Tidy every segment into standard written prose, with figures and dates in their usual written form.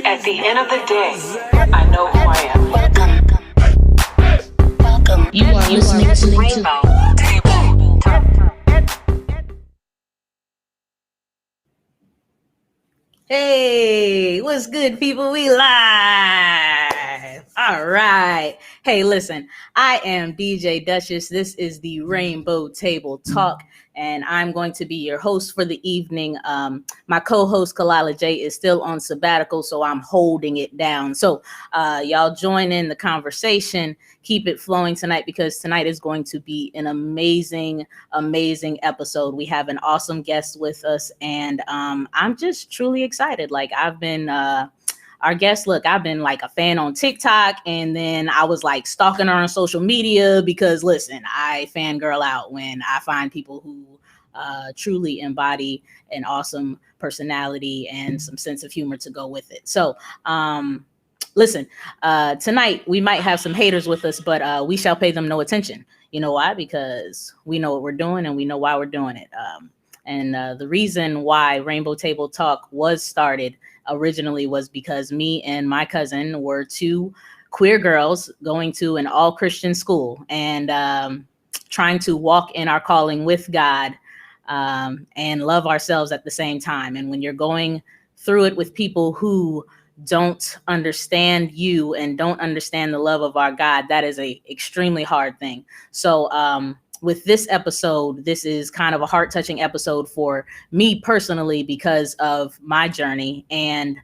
At the end of the day, I know who I am. Welcome. You are listening to Rainbow Table Talk. Hey, what's good, people? We live. All right. Hey, listen, I am DJ Duchess. This is the Rainbow Table Talk, and I'm going to be your host for the evening. My co-host Kalila J is still on sabbatical, so I'm holding it down. So y'all join in the conversation. Keep it flowing tonight, because tonight is going to be an amazing episode. We have an awesome guest with us, and I'm just truly excited. Like, I've been our guest, look, I've been like a fan on TikTok, and then I was like stalking her on social media because, listen, I fangirl out when I find people who truly embody an awesome personality and some sense of humor to go with it. So listen, tonight we might have some haters with us, but we shall pay them no attention. You know why? Because we know what we're doing, and we know why we're doing it. And the reason why Rainbow Table Talk was started originally was because me and my cousin were two queer girls going to an all-Christian school and trying to walk in our calling with God and love ourselves at the same time. And when you're going through it with people who don't understand you and don't understand the love of our God, that is a extremely hard thing. So with this episode, this is kind of a heart-touching episode for me personally because of my journey. And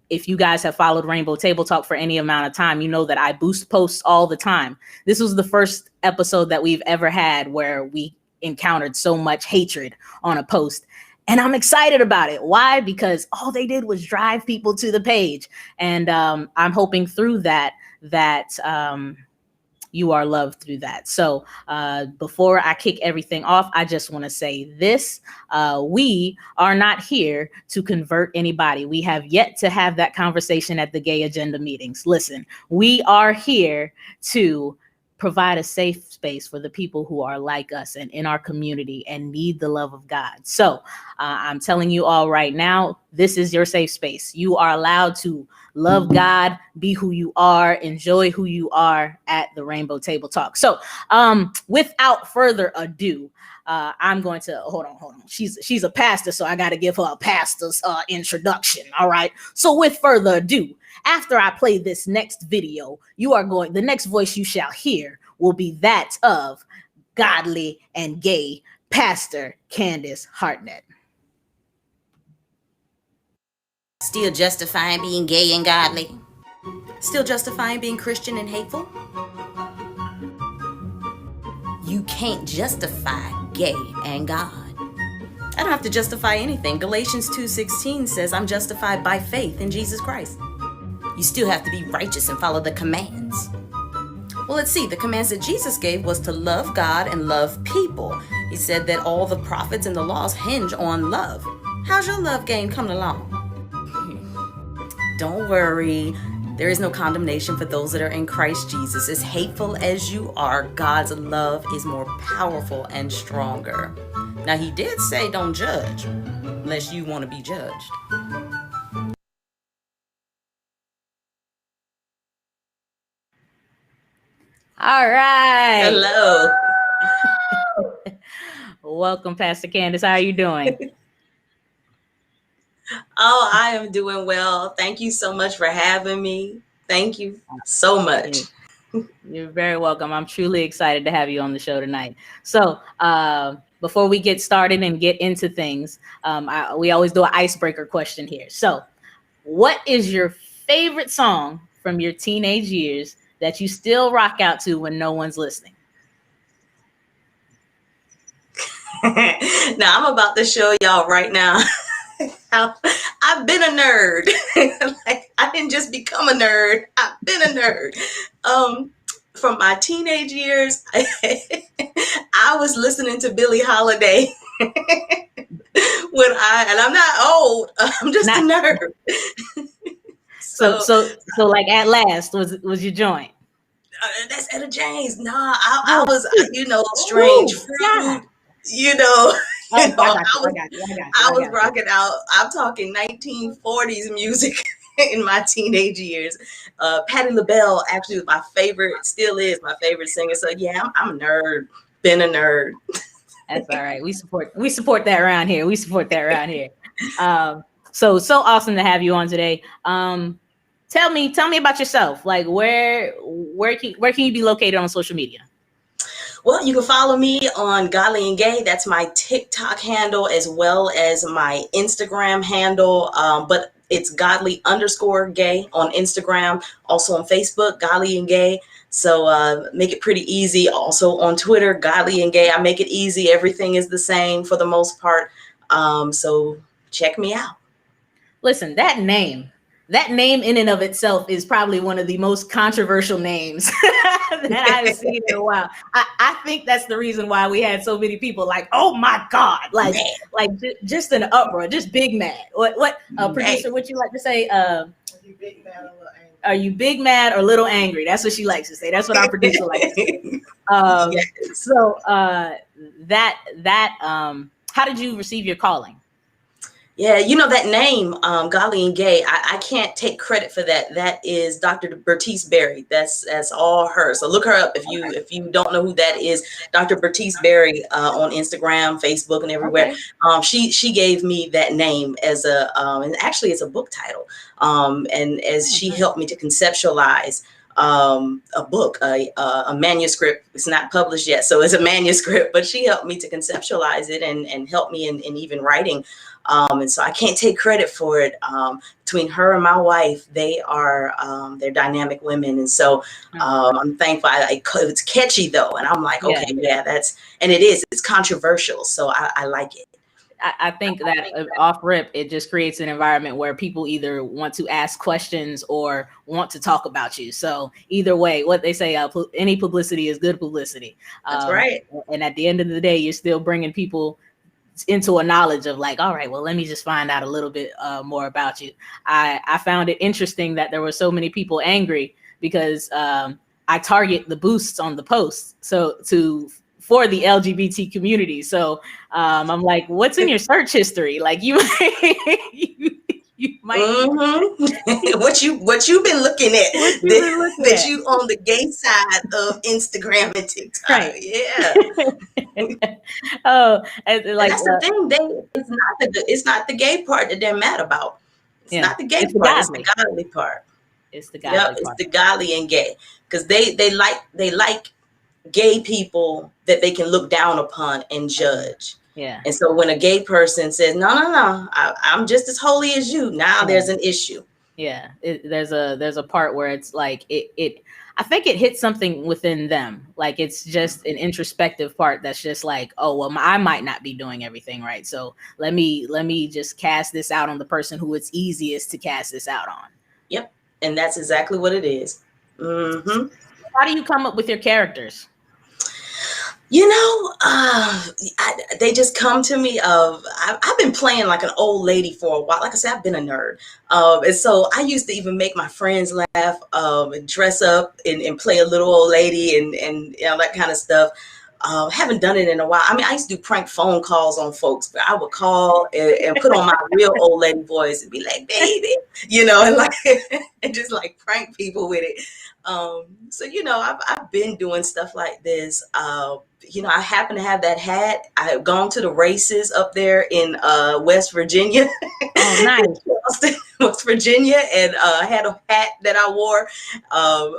if you guys have followed Rainbow Table Talk for any amount of time, you know that I boost posts all the time. This was the first episode that we've ever had where we encountered so much hatred on a post. And I'm excited about it. Why? Because all they did was drive people to the page. And I'm hoping through that you are loved through that. So before I kick everything off, I just want to say this. We are not here to convert anybody. We have yet to have that conversation at the gay agenda meetings. Listen, we are here to provide a safe space for the people who are like us and in our community and need the love of God. So I'm telling you all right now, this is your safe space. You are allowed to love God, be who you are, enjoy who you are at the Rainbow Table Talk. So without further ado, I'm going to hold on. She's a pastor, so I got to give her a pastor's introduction. All right. So with further ado, after I play this next video, the next voice you shall hear will be that of godly and gay Pastor Candace Hartnett. Still justifying being gay and godly? Still justifying being Christian and hateful? You can't justify gay and God. I don't have to justify anything. Galatians 2:16 says I'm justified by faith in Jesus Christ. You still have to be righteous and follow the commands. Well, let's see. The commands that Jesus gave was to love God and love people. He said that all the prophets and the laws hinge on love. How's your love game coming along? Don't worry. There is no condemnation for those that are in Christ Jesus. As hateful as you are, God's love is more powerful and stronger. Now, he did say don't judge unless you want to be judged. All right. Hello. Welcome, Pastor Candace. How are you doing? Oh, I am doing well. Thank you so much for having me. Thank you so much. You're very welcome. I'm truly excited to have you on the show tonight. So before we get started and get into things, we always do an icebreaker question here. So what is your favorite song from your teenage years that you still rock out to when no one's listening? Now, I'm about to show y'all right now how I've been a nerd. Like, I didn't just become a nerd. I've been a nerd. From my teenage years, I was listening to Billie Holiday and I'm not old. I'm just a nerd. So like At Last was your joint? That's Etta James. Nah, I was, Strange Fruit. Yeah. I was rocking out. I'm talking 1940s music in my teenage years. Patti LaBelle actually was my favorite, still is my favorite singer. So yeah, I'm a nerd. Been a nerd. That's all right. We support that around here. So awesome to have you on today. Tell me about yourself. Like where can you be located on social media? Well, you can follow me on Godly and Gay. That's my TikTok handle as well as my Instagram handle. But it's godly_gay on Instagram, also on Facebook, Godly and Gay. So make it pretty easy. Also on Twitter, Godly and Gay. I make it easy. Everything is the same for the most part. So check me out. Listen, that name in and of itself is probably one of the most controversial names that I've seen in a while. I think that's the reason why we had so many people like, oh my God, like just an uproar, just big mad. What producer, would you like to say? Are you big mad or little angry? Are you big mad or little angry? That's what she likes to say. That's what our producer likes to say. Yes. So how did you receive your calling? Yeah, that name, Godly and Gay, I can't take credit for that. That is Dr. Bertice Berry. That's all her. So look her up if you don't know who that is. Dr. Bertice Berry on Instagram, Facebook, and everywhere. Okay. She gave me that name as and actually it's a book title. And as she helped me to conceptualize a book, a manuscript. It's not published yet, so it's a manuscript, but she helped me to conceptualize it and help me in even writing. And so I can't take credit for it. Between her and my wife, they're dynamic women. And so I'm thankful. It's catchy though. And I'm like, okay, yeah, it's controversial. So I like it. I think that off rip, it just creates an environment where people either want to ask questions or want to talk about you. So either way, what they say, any publicity is good publicity. That's right. And at the end of the day, you're still bringing people into a knowledge of like, all right, well, let me just find out a little bit more about you. I found it interesting that there were so many people angry because I target the boosts on the posts. So for the LGBT community. So I'm like, what's in your search history? Like you, you might what you've been looking at that at. you on the gay side of Instagram and TikTok. Right. Yeah. Oh, and like that's the thing. It's not the gay part that they're mad about. It's not the gay part. It's the godly part. It's the godly part. It's the godly and gay, because they like gay people that they can look down upon and judge. Yeah. And so when a gay person says, no, I'm just as holy as you, now there's an issue. Yeah. There's a part where it's like, I think it hits something within them. Like it's just an introspective part that's just like, oh, well, I might not be doing everything right. So let me just cast this out on the person who it's easiest to cast this out on. Yep. And that's exactly what it is. Mm-hmm. How do you come up with your characters? They just come to me I've been playing like an old lady for a while. Like I said, I've been a nerd. And so I used to even make my friends laugh, and dress up and play a little old lady and that kind of stuff. Haven't done it in a while. I mean, I used to do prank phone calls on folks, but I would call and put on my real old lady voice and be like, baby, and like, and just like prank people with it. So, I've been doing stuff like this. I happen to have that hat. I have gone to the races up there in West Virginia. Oh, nice. West Virginia, and I had a hat that I wore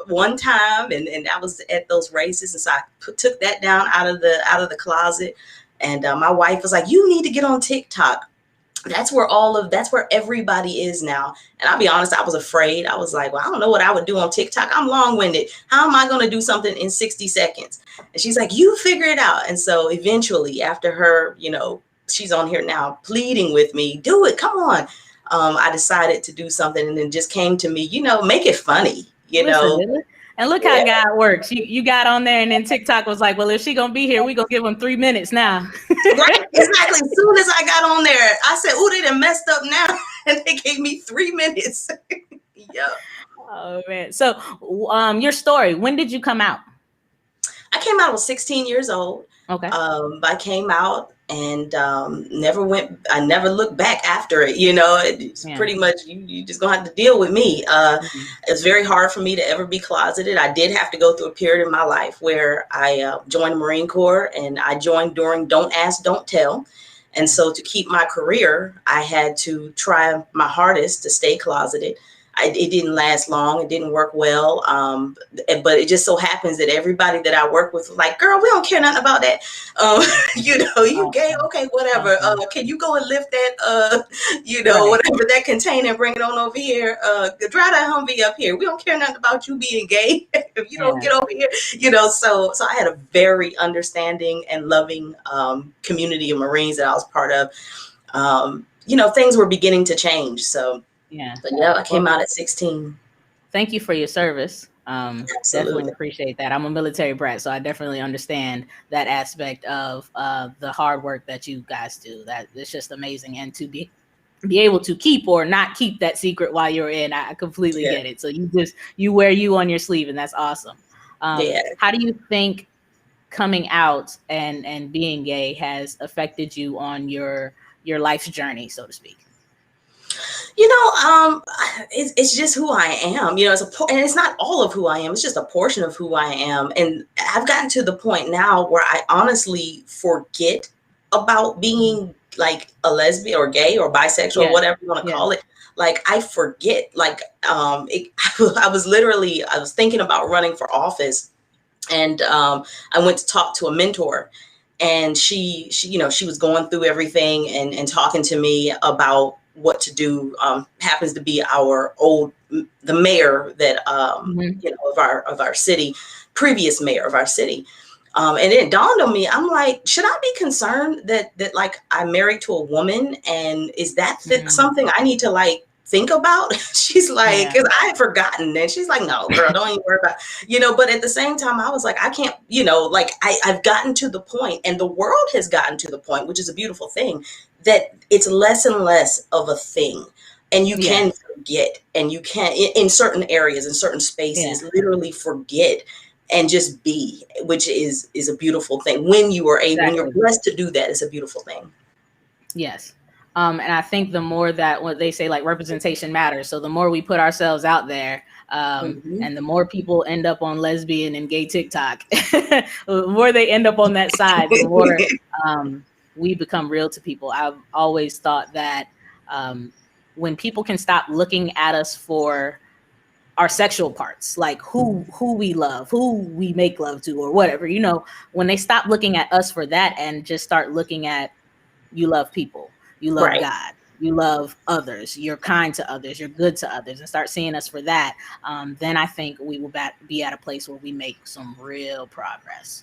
one time, and I was at those races, and so I took that down out of the closet. And my wife was like, "You need to get on TikTok. That's where everybody is now." And I'll be honest, I was afraid. I was like, well, I don't know what I would do on TikTok. I'm long-winded. How am I going to do something in 60 seconds? And she's like, you figure it out. And so eventually, after her, she's on here now pleading with me, do it. Come on. I decided to do something, and then just came to me, make it funny, Listen, and look how God works. You got on there, and then TikTok was like, well, if she going to be here, we going to give them 3 minutes now. Right, exactly. As soon as I got on there, I said, oh, they done messed up now. And they gave me 3 minutes. Yep. Oh, man. So your story, when did you come out? I came out, I was 16 years old. Okay. I came out and I never looked back after it. It's pretty much, you just gonna have to deal with me. It's very hard for me to ever be closeted. I did have to go through a period in my life where I joined the Marine Corps, and I joined during Don't Ask, Don't Tell. And so to keep my career, I had to try my hardest to stay closeted. It didn't last long. It didn't work well. But it just so happens that everybody that I work with was like, girl, we don't care nothing about that. You gay? Okay, whatever. Can you go and lift that, whatever that container and bring it on over here? Drive that Humvee up here. We don't care nothing about you being gay. If you don't get over here, so I had a very understanding and loving community of Marines that I was part of. Things were beginning to change. So. Yeah. But yeah, I came out at 16. Thank you for your service. Absolutely. Definitely appreciate that. I'm a military brat, so I definitely understand that aspect of the hard work that you guys do. That it's just amazing. And to be able to keep or not keep that secret while you're in, I completely get it. So you wear you on your sleeve, and that's awesome. How do you think coming out and being gay has affected you on your life's journey, so to speak? It's just who I am, and it's not all of who I am. It's just a portion of who I am. And I've gotten to the point now where I honestly forget about being like a lesbian or gay or bisexual or whatever you want to call it. Like I forget, like, I was thinking about running for office, and I went to talk to a mentor, and she was going through everything and talking to me about what to do. Happens to be the mayor that of our city, previous mayor of our city. And it dawned on me, I'm like, should I be concerned that like I'm married to a woman, and is that something I need to like think about? She's like, because I had forgotten, and she's like, no, girl, don't even worry about, But at the same time, I was like, I can't, like I've gotten to the point, and the world has gotten to the point, which is a beautiful thing, that it's less and less of a thing. And you can forget, and you can, in certain areas, in certain spaces, literally forget and just be, which is a beautiful thing. When you are able, when you're blessed to do that, it's a beautiful thing. Yes. And I think the more that what they say, like representation matters. So the more we put ourselves out there, and the more people end up on lesbian and gay TikTok, the more they end up on that side, the more we become real to people. I've always thought that when people can stop looking at us for our sexual parts, like who we love, who we make love to, or whatever, when they stop looking at us for that and just start looking at, you love people, you love God, you love others, you're kind to others, you're good to others, and start seeing us for that, then I think we will be at a place where we make some real progress.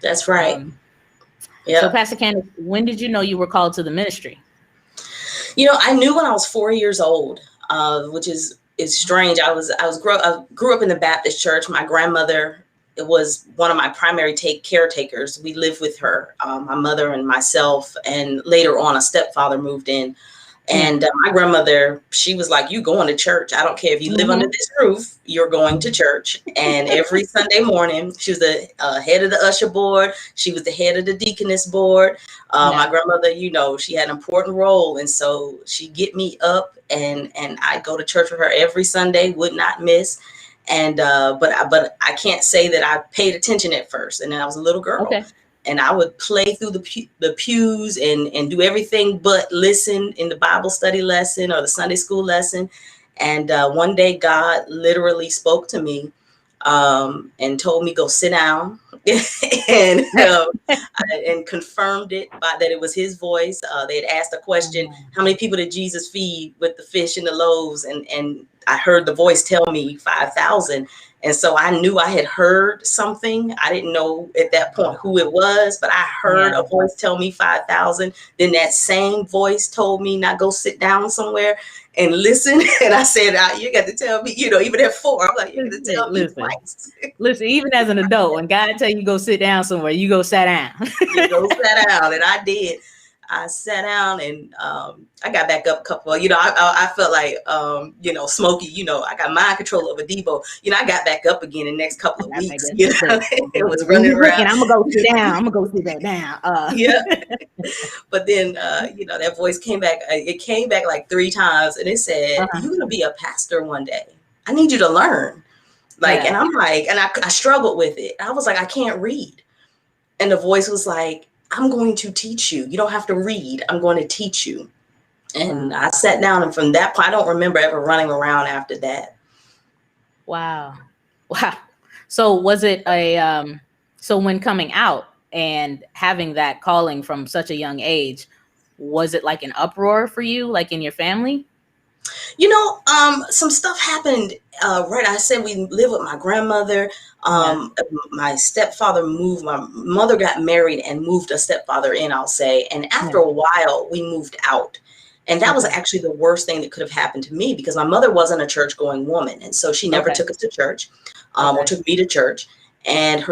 That's right. So Pastor Candace, when did you know you were called to the ministry? I knew when I was 4 years old, which is strange. I grew up in the Baptist church. My grandmother was one of my primary caretakers. We lived with her, my mother and myself, and later on a stepfather moved in. And my grandmother, she was like, you going to church. I don't care if you live under this roof, you're going to church. And every Sunday morning, she was the head of the usher board. She was the head of the deaconess board. My grandmother, she had an important role. And so she'd get me up, and I'd go to church with her every Sunday, would not miss. And but I can't say that I paid attention at first. And then I was a little girl. Okay. And I would play through the pews and do everything but listen in the Bible study lesson or the Sunday school lesson. And one day God literally spoke to me and told me, go sit down, and confirmed it by that it was his voice. They had asked a question, how many people did Jesus feed with the fish and the loaves? And I heard the voice tell me 5,000. And so I knew I had heard something. I didn't know at that point who it was, but I heard a voice tell me 5,000. Then that same voice told me, now go sit down somewhere and listen. And I said, you got to tell me, even at 4, I'm like, you got to tell me twice. Listen, even as an adult, when God tell you go sit down somewhere, you go sit down. You go sit down. And I did. I sat down, and I got back up a couple. I felt like Smokey. I got mind control over Debo. I got back up again in the next couple of weeks. It was running around. And I'm gonna go sit down. I'm gonna go sit back down. But then that voice came back. It came back like 3 times, and it said, "You're gonna be a pastor one day. I need you to learn." And I'm like, and I struggled with it. I was like, I can't read, and the voice was like, I'm going to teach you. You don't have to read. I'm going to teach you. And I sat down, and from that point, I don't remember ever running around after that. Wow. So was it so when coming out and having that calling from such a young age, was it like an uproar for you, like in your family? Some stuff happened. I said we live with my grandmother. My stepfather moved. My mother got married and moved a stepfather in, I'll say. And after a while, we moved out. And that was actually the worst thing that could have happened to me, because my mother wasn't a church-going woman. And so she never took us to church or took me to church. And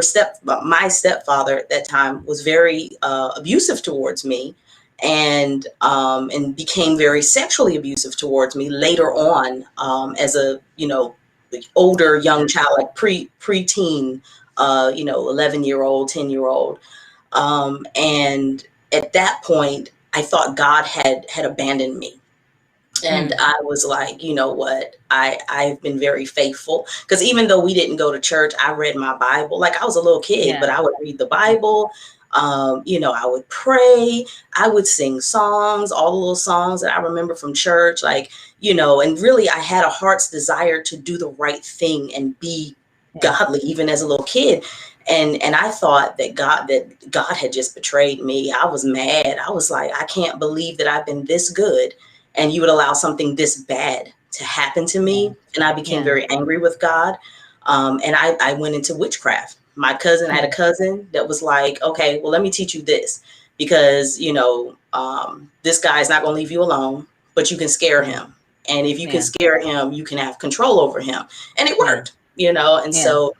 my stepfather at that time was very abusive towards me. And became very sexually abusive towards me later on, as a older young child, like preteen, 11-year-old, 10-year-old, and at that point, I thought God had abandoned me. And I was like, you know what? I've been very faithful, because even though we didn't go to church, I read my Bible. Like I was a little kid, but I would read the Bible. I would pray, I would sing songs, all the little songs that I remember from church, and really I had a heart's desire to do the right thing and be godly, even as a little kid. And I thought that God had just betrayed me. I was mad. I was like, I can't believe that I've been this good, and you would allow something this bad to happen to me. And I became very angry with God. And I went into witchcraft. My cousin, I had a cousin that was like, okay, well, let me teach you this because, this guy's not going to leave you alone, but you can scare him. And if you can scare him, you can have control over him. And it worked, And so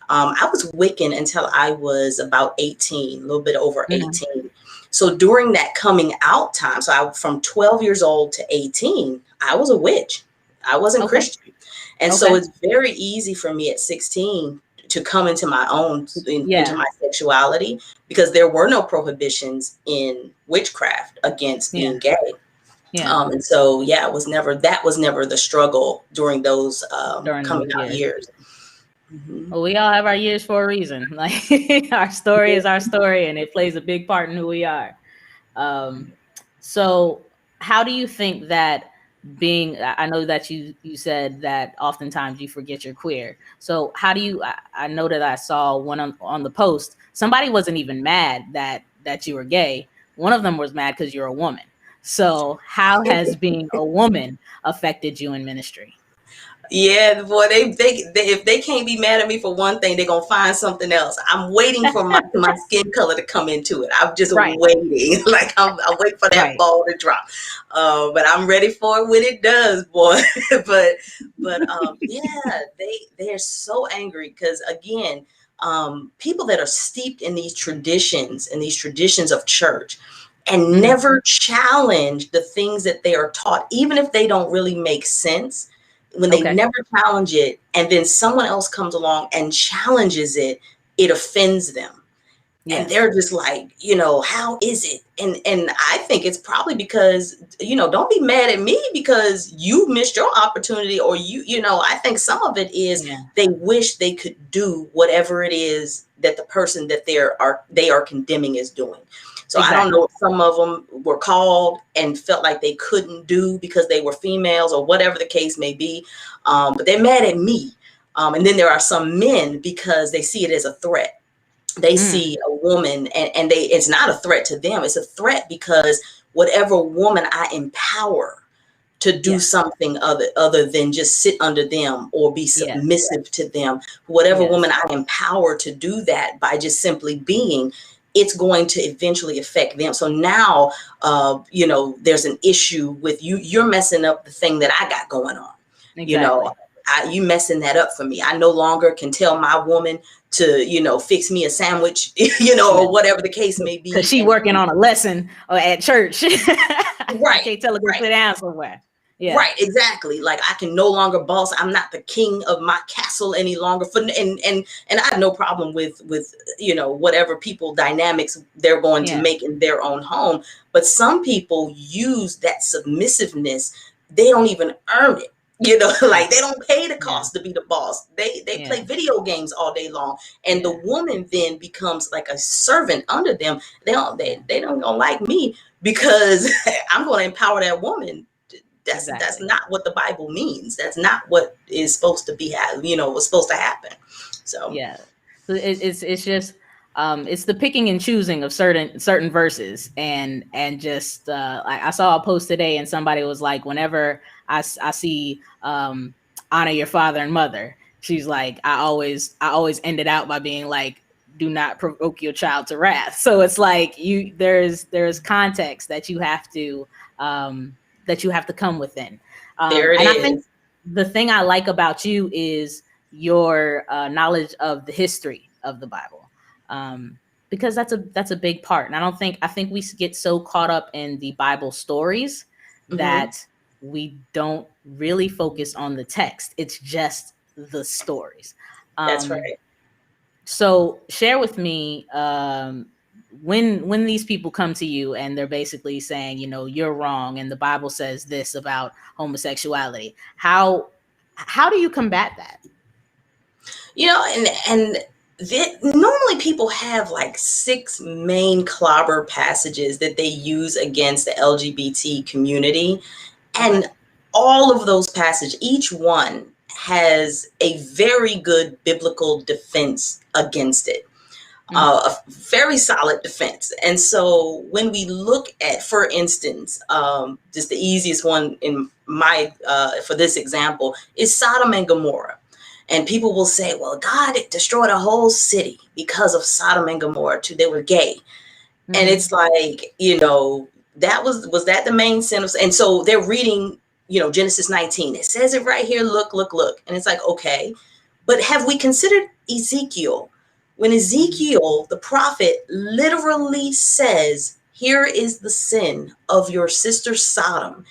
I was Wiccan until I was about 18, a little bit over 18. So during that coming out time, from 12 years old to 18, I was a witch. I wasn't Christian. And so it's very easy for me at 16 to come into my own, into my sexuality, because there were no prohibitions in witchcraft against being gay. And so, that was never the struggle during those coming out years. Well, we all have our years for a reason. Like our story is our story, and it plays a big part in who we are. So how do you think that I know that you said that oftentimes you forget you're queer. So how do you, I know that I saw one on the post, somebody wasn't even mad that you were gay. One of them was mad because you're a woman. So how has being a woman affected you in ministry? Yeah, boy, they if they can't be mad at me for one thing, they're gonna find something else. I'm waiting for my skin color to come into it. I'm just waiting, like I'm waiting for that ball to drop. But I'm ready for it when it does, boy. but they're so angry because again, people that are steeped in these traditions of church and never challenge the things that they are taught, even if they don't really make sense. When they never challenge it and then someone else comes along and challenges it, it offends them. And they're just like, how is it? And I think it's probably because, don't be mad at me because you missed your opportunity, or I think some of it is they wish they could do whatever it is that the person that they are condemning is doing. So I don't know if some of them were called and felt like they couldn't do because they were females or whatever the case may be. But they're mad at me. And then there are some men because they see it as a threat. They see a woman and it's not a threat to them. It's a threat because whatever woman I empower to do something other than just sit under them or be submissive to them, whatever woman I empower to do that by just simply being, it's going to eventually affect them. So now, there's an issue with you. You're messing up the thing that I got going on. You messing that up for me. I no longer can tell my woman to, fix me a sandwich, or whatever the case may be. Because she working on a lesson or at church. I can't tell her to sit down somewhere. Yeah. Right, exactly. Like I can no longer boss. I'm not the king of my castle any longer. And I have no problem with whatever people dynamics they're going to make in their own home. But some people use that submissiveness. They don't even earn it. Like they don't pay the cost to be the boss. They play video games all day long, and the woman then becomes like a servant under them. They don't gonna like me because I'm going to empower that woman. That's not what the Bible means. That's not what is supposed to be, what's supposed to happen. So it's just it's the picking and choosing of certain verses, and just I saw a post today, and somebody was like, whenever I see honor your father and mother, she's like, I always ended out by being like, do not provoke your child to wrath. So it's like there's context that you have to come within. There it is. I think the thing I like about you is your knowledge of the history of the Bible, because that's a big part. And I think we get so caught up in the Bible stories that we don't really focus on the text. It's just the stories. That's right. So share with me when these people come to you and they're basically saying, you're wrong and the Bible says this about homosexuality. How do you combat that? Normally people have like 6 main clobber passages that they use against the LGBT community. And all of those passages, each one has a very good biblical defense against it. A very solid defense. And so when we look at, for instance, just the easiest one in my, for this example, is Sodom and Gomorrah. And people will say, well, God destroyed a whole city because of Sodom and Gomorrah too. They were gay. And it's like, that was that the main sin of, and so they're reading, Genesis 19. It says it right here. Look, look, look. And it's like, okay, but have we considered Ezekiel? When Ezekiel, the prophet, literally says, here is the sin of your sister Sodom,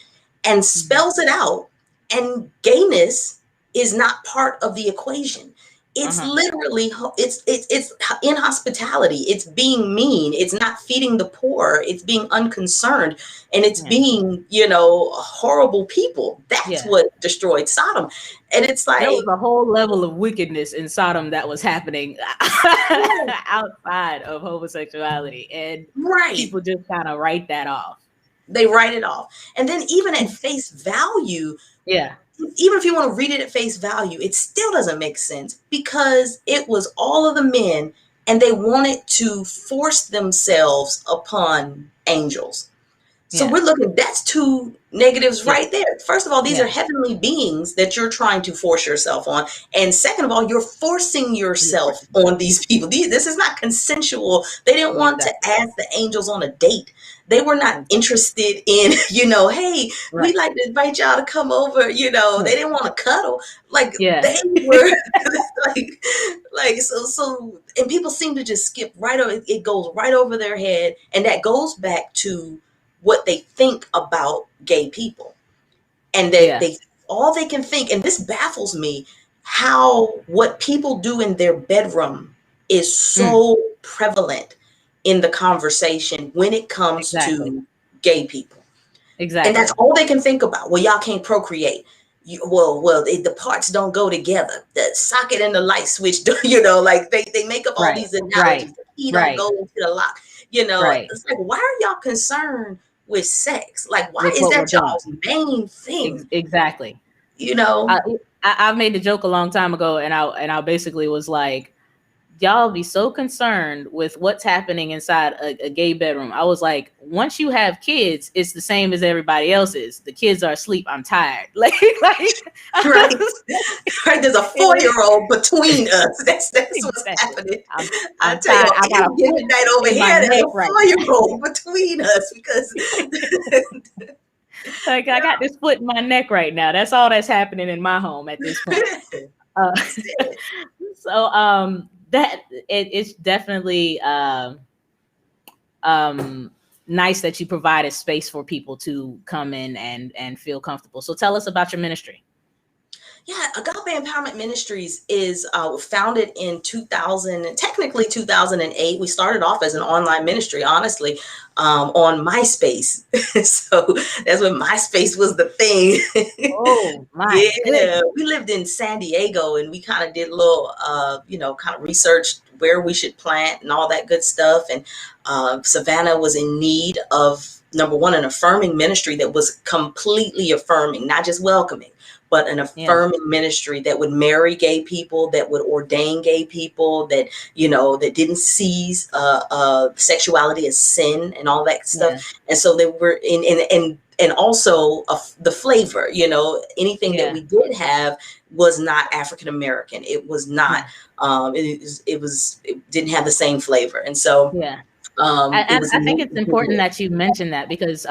and spells it out, and gayness is not part of the equation. It's literally, it's inhospitality. It's being mean. It's not feeding the poor. It's being unconcerned, and it's being, horrible people. That's what destroyed Sodom. And it's like, there was a whole level of wickedness in Sodom that was happening outside of homosexuality, and people just kind of write that off. They write it off. And then even at face value, even if you want to read it at face value, it still doesn't make sense, because it was all of the men, and they wanted to force themselves upon angels. So we're looking, that's two negatives right there. First of all, these are heavenly beings that you're trying to force yourself on. And second of all, you're forcing yourself on these people. This is not consensual. They didn't want to ask the angels on a date. They were not interested in, hey, we'd like to invite y'all to come over. They didn't want to cuddle. Like they were so, and people seem to just skip right over. It goes right over their head. And that goes back to what they think about gay people, and that all they can think, and this baffles me, how what people do in their bedroom is so prevalent in the conversation when it comes to gay people. And that's all they can think about. Well, y'all can't procreate. The parts don't go together. The socket and the light switch, like they make up all these analogies. The key don't go into the lock. It's like, why are y'all concerned with sex? Like, why is that y'all's main thing? Exactly. I made the joke a long time ago, and I basically was like, y'all be so concerned with what's happening inside a gay bedroom. I was like, once you have kids, it's the same as everybody else's. The kids are asleep. I'm tired. Right. There's a 4-year-old between us. That's what's happening. I tell you, I got a midnight over here. There's a 4-year-old between us, because like, I got this foot in my neck right now. That's all that's happening in my home at this point. That it's definitely nice that you provide a space for people to come in and feel comfortable. So tell us about your ministry. Yeah, Agape Empowerment Ministries is founded in 2008. We started off as an online ministry, honestly, on MySpace. So that's when MySpace was the thing. Oh, my goodness. We lived in San Diego, and we kind of did a little, kind of researched where we should plant and all that good stuff. And Savannah was in need of, number one, an affirming ministry that was completely affirming, not just welcoming, but an affirming ministry that would marry gay people, that would ordain gay people, that, that didn't see sexuality as sin and all that stuff. And so they were and also the flavor, anything that we did have was not African American. It was not, it didn't have the same flavor. And so, I think it's important that you mention that, because,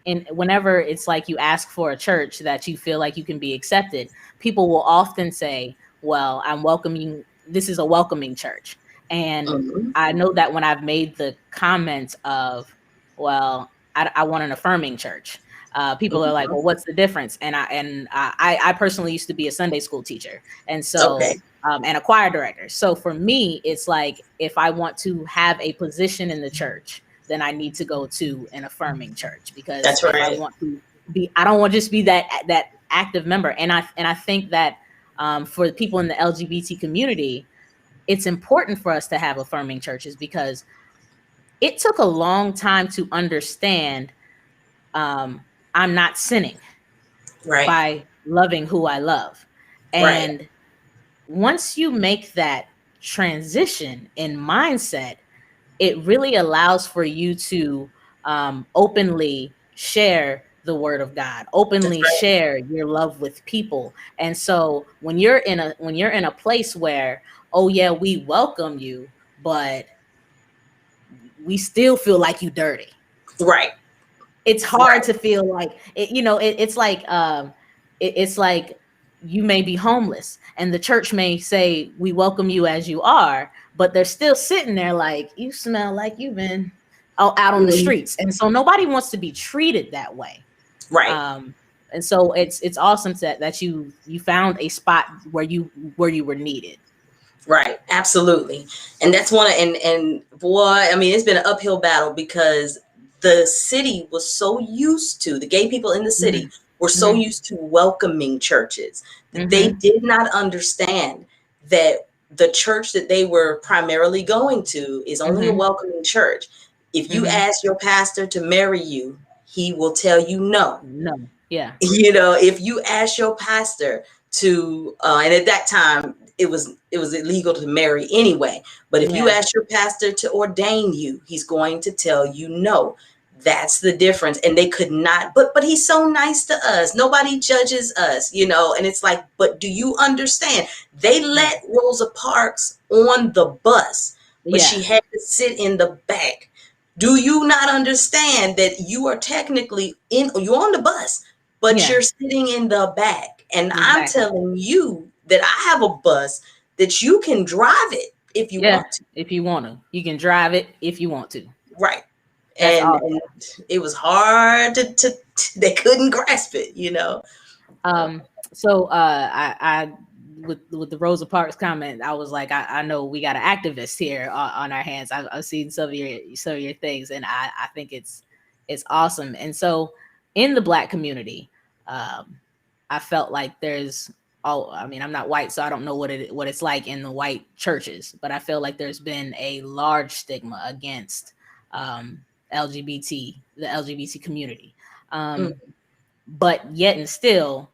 and whenever it's like you ask for a church that you feel like you can be accepted, people will often say, well, I'm welcoming, this is a welcoming church. And I know that when I've made the comment of, well, I want an affirming church, people are like, well, what's the difference? And I personally used to be a Sunday school teacher. And so, and a choir director. So for me, it's like, if I want to have a position in the church, then I need to go to an affirming church, because that's right. I want to be, I don't want to just be that active member. And I think that for people in the LGBT community, it's important for us to have affirming churches, because it took a long time to understand I'm not sinning by loving who I love. And once you make that transition in mindset, it really allows for you to openly share the word of God, That's openly right. share your love with people. And so when you're in a place where, oh yeah, we welcome you, but we still feel like you dirty. Right. It's hard Right. to feel like it, it's like it's like you may be homeless and the church may say we welcome you as you are, but they're still sitting there like you smell like you've been out on the Mhm. streets. And so nobody wants to be treated that way. Right. um and so it's awesome that you found a spot where you were needed. Right, absolutely. And that's and boy, I mean, it's been an uphill battle because the city was so used to, the gay people in the city Hmm. were so Hmm. used to welcoming churches that they Hmm. did not understand that the church that they were primarily going to is only a Hmm. welcoming church. If you Hmm. ask your pastor to marry you, he will tell you no. No. Yeah. If you ask your pastor to and at that time it was illegal to marry anyway, but if you Yeah. ask your pastor to ordain you, he's going to tell you no. That's the difference. And they could not, but he's so nice to us, nobody judges us, and it's like, but do you understand, they Yeah. let Rosa Parks on the bus, but Yeah. she had to sit in the back. Do you not understand that you are technically you're on the bus, but Yeah. you're sitting in the back? And I'm Exactly. telling you that I have a bus that you can drive it if you Yeah. want to. If you want to, you can drive it if you want to. Right. That's And awesome. it was hard to they couldn't grasp it. Um, so I with the Rosa Parks comment, I was like, I know we got an activist here on our hands. I've seen some of your things, and I think it's awesome. And so in the Black community, um, I felt like there's I mean, I'm not white, so I don't know what it's like in the white churches, but I feel like there's been a large stigma against the LGBT community. Mm, But yet and still,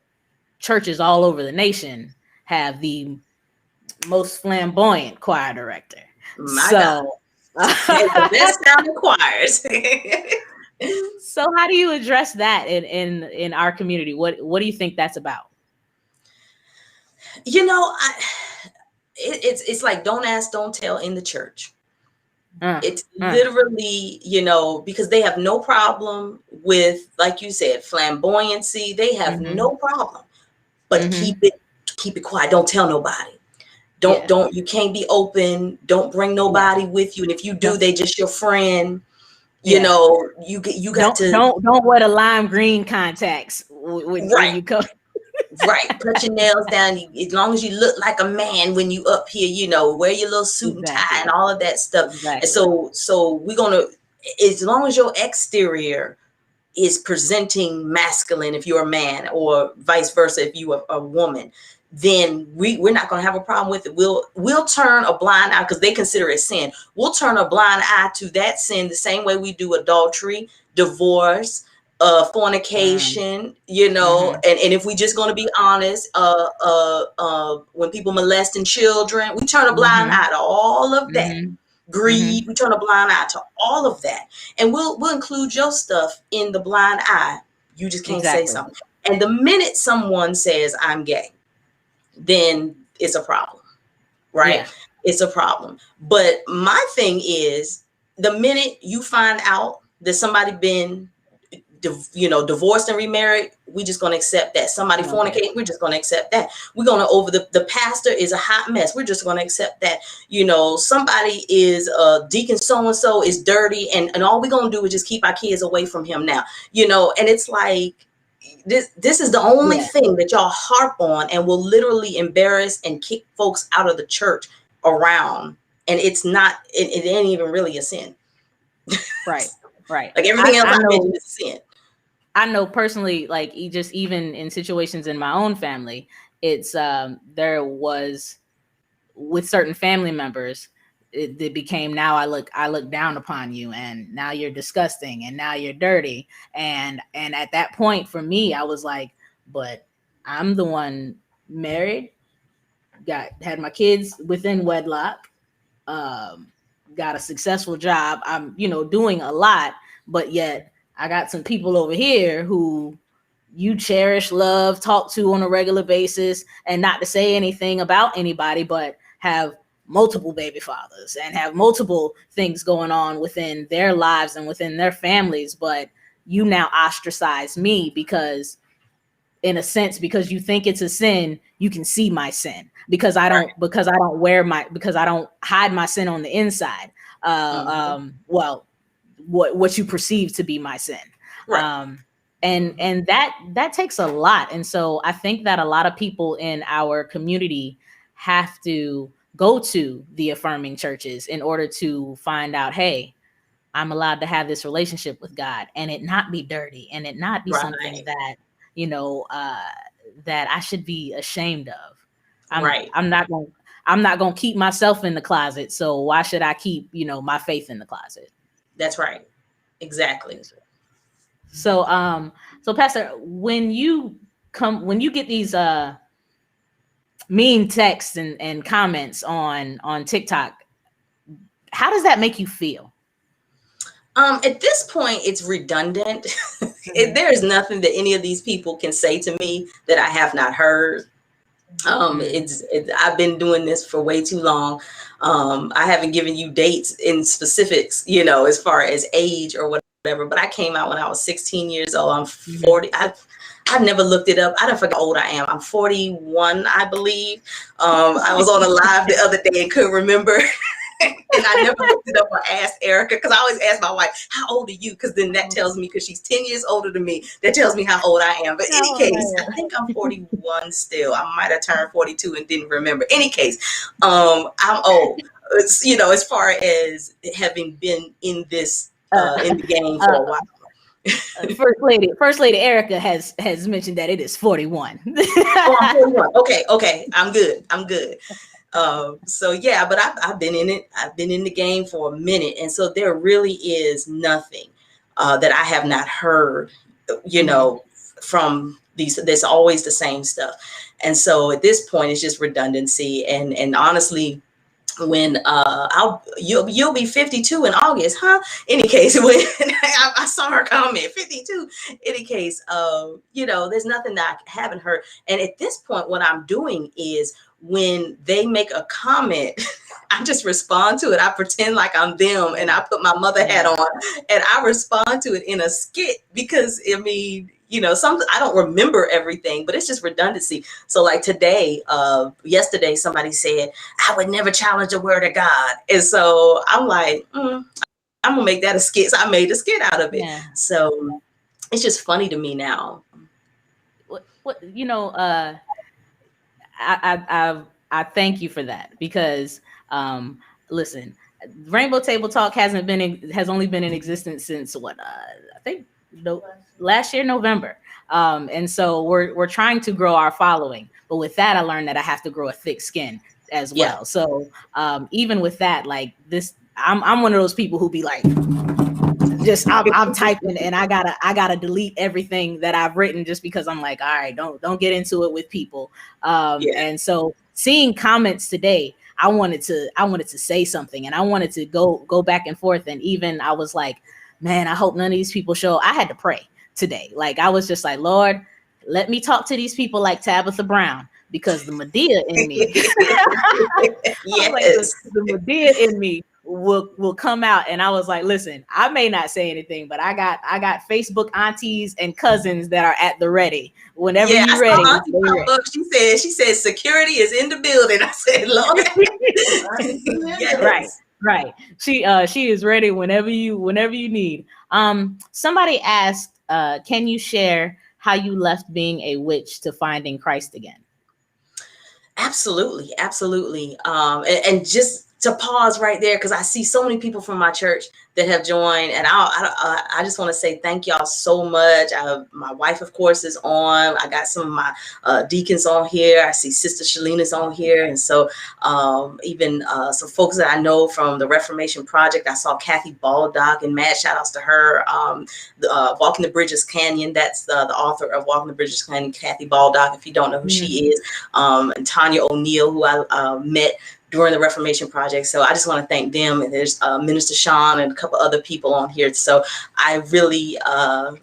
churches all over the nation have the most flamboyant choir director. my God. So, They the best sounding choirs. so how do you address that in our community? What do you think that's about? you know, I it's like don't ask, don't tell in the church. Uh, It's uh, literally, because they have no problem with, like you said, flamboyancy. They have mm-hmm, no problem, but keep mm-hmm, it quiet. Don't tell nobody. Don't yeah, don't you can't be open. Don't bring yeah, nobody with you. And if you do, don't, they just your friend. yeah. You got to Don't wear the lime green contacts when right. you come. Right. Put your nails down. As long as you look like a man when you up here, wear your little suit and tie and Exactly, all of that stuff. And exactly. so we're gonna, as long as your exterior is presenting masculine if you're a man, or vice versa if you are a woman, then we're not going to have a problem with it. We'll turn a blind eye because they consider it sin. We'll turn a blind eye to that sin the same way we do adultery, divorce, Um, fornication, mm-hmm, and if we just going to be honest, when people molesting children, we turn a blind mm-hmm, eye to all of that. mm-hmm, mm-hmm. Greed, we turn a blind eye to all of that, and we'll include your stuff in the blind eye. You just can't say Exactly. something. And the minute someone says I'm gay, then it's a problem, right? Yeah. It's a problem. But my thing is, the minute you find out that somebody been divorced and remarried, we just gonna accept that. Somebody I don't care. fornicate, we're just gonna accept that. We're gonna over the pastor is a hot mess, we're just gonna accept that. Somebody is deacon so and so is dirty, and all we're gonna do is just keep our kids away from him now. And it's like this is the only Yeah. thing that y'all harp on and will literally embarrass and kick folks out of the church around. And it's not, it ain't even really a sin. Right. Right. Like everything else I I know mentioned is a sin. I know personally, like just even in situations in my own family, it's there was with certain family members, it became now I look down upon you, and now you're disgusting, and now you're dirty, and at that point for me, I was like, but I'm the one married, had my kids within wedlock, um, got a successful job. I'm doing a lot, but yet I got some people over here who you cherish, love, talk to on a regular basis, and not to say anything about anybody, but have multiple baby fathers and have multiple things going on within their lives and within their families. But you now ostracize me because, in a sense, because you think it's a sin, you can see my sin because I don't hide my sin on the inside. Well, what you perceive to be my sin. Right. And that takes a lot. And so I think that a lot of people in our community have to go to the affirming churches in order to find out, hey, I'm allowed to have this relationship with God and it not be dirty and it not be something that, that I should be ashamed of. I'm not going to keep myself in the closet. So why should I keep, my faith in the closet? That's right. Exactly. So, so Pastor, when you get these mean texts and comments on TikTok, how does that make you feel? At this point, it's redundant. There's nothing that any of these people can say to me that I have not heard. I've been doing this for way too long. I haven't given you dates in specifics, as far as age or whatever, but I came out when I was 16 years old. I'm 40. I've never looked it up. I don't forget how old I am. I'm 41, I believe. I was on a live the other day and couldn't remember. And I never looked it up or asked Erica, because I always ask my wife, how old are you? Because then that tells me, because she's 10 years older than me, that tells me how old I am. But in any case, I think I'm 41 still. I might have turned 42 and didn't remember. Any case, I'm old. It's, as far as having been in this in the game for a while. First lady Erica has mentioned that it is 41. I'm 41. Okay. I'm good. So yeah, but I've been in it. I've been in the game for a minute. And so there really is nothing that I have not heard, from these. There's always the same stuff. And so at this point, it's just redundancy. And honestly, when you'll be 52 in August, huh? Any case, when I saw her comment 52. Any case, there's nothing that I haven't heard. And at this point, what I'm doing is, when they make a comment, I just respond to it. I pretend like I'm them, and I put my mother hat on, and I respond to it in a skit, because I don't remember everything, but it's just redundancy. So like yesterday, somebody said, I would never challenge the word of God. And so I'm like, I'm gonna make that a skit. So I made a skit out of it. Yeah. So it's just funny to me now. I thank you for that, because listen, Rainbow Table Talk has only been in existence since I think last year, November. And so we're trying to grow our following, but with that, I learned that I have to grow a thick skin as well. Yeah. So even with that, like this, I'm one of those people who be like, I'm typing and I gotta delete everything that I've written, just because I'm like, all right, don't get into it with people. And so seeing comments today, I wanted to say something, and I wanted to go back and forth. And even I was like, man, I hope none of these people show. I had to pray today. Like, I was just like, Lord, let me talk to these people like Tabitha Brown, because the Medea in me, yes. Like, the Medea in me will come out. And I was like, listen, I may not say anything, but I got Facebook aunties and cousins that are at the ready. Whenever you're ready. She said security is in the building. I said, Lord. Yes. Right. She is ready whenever you need. Somebody asked, can you share how you left being a witch to finding Christ again? Absolutely. And just to pause right there, because I see so many people from my church that have joined, and I just want to say thank y'all so much. My wife, of course, is on. I got some of my deacons on here. I see Sister Shalina's on here, and so even some folks that I know from the Reformation Project. I saw Kathy Baldock, and mad shout outs to her. Walking the Bridges Canyon, that's the author of Walking the Bridges Canyon, Kathy Baldock, if you don't know who she is. And Tanya O'Neill, who I met during the Reformation Project. So I just want to thank them. And there's Minister Sean and a couple other people on here. So I really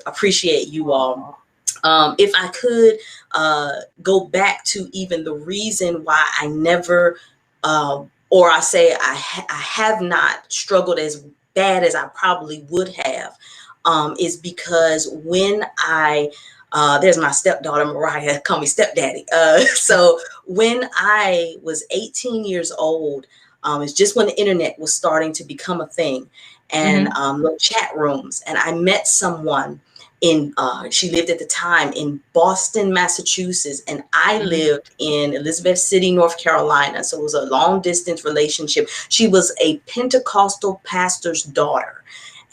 appreciate you all. If I could go back to even the reason why I never, or I say I have not struggled as bad as I probably would have, is because when I, there's my stepdaughter, Mariah, call me stepdaddy. So when I was 18 years old, it's just when the internet was starting to become a thing, and little chat rooms, and I met someone in, she lived at the time in Boston, Massachusetts, and I lived in Elizabeth City, North Carolina. So it was a long distance relationship. She was a Pentecostal pastor's daughter,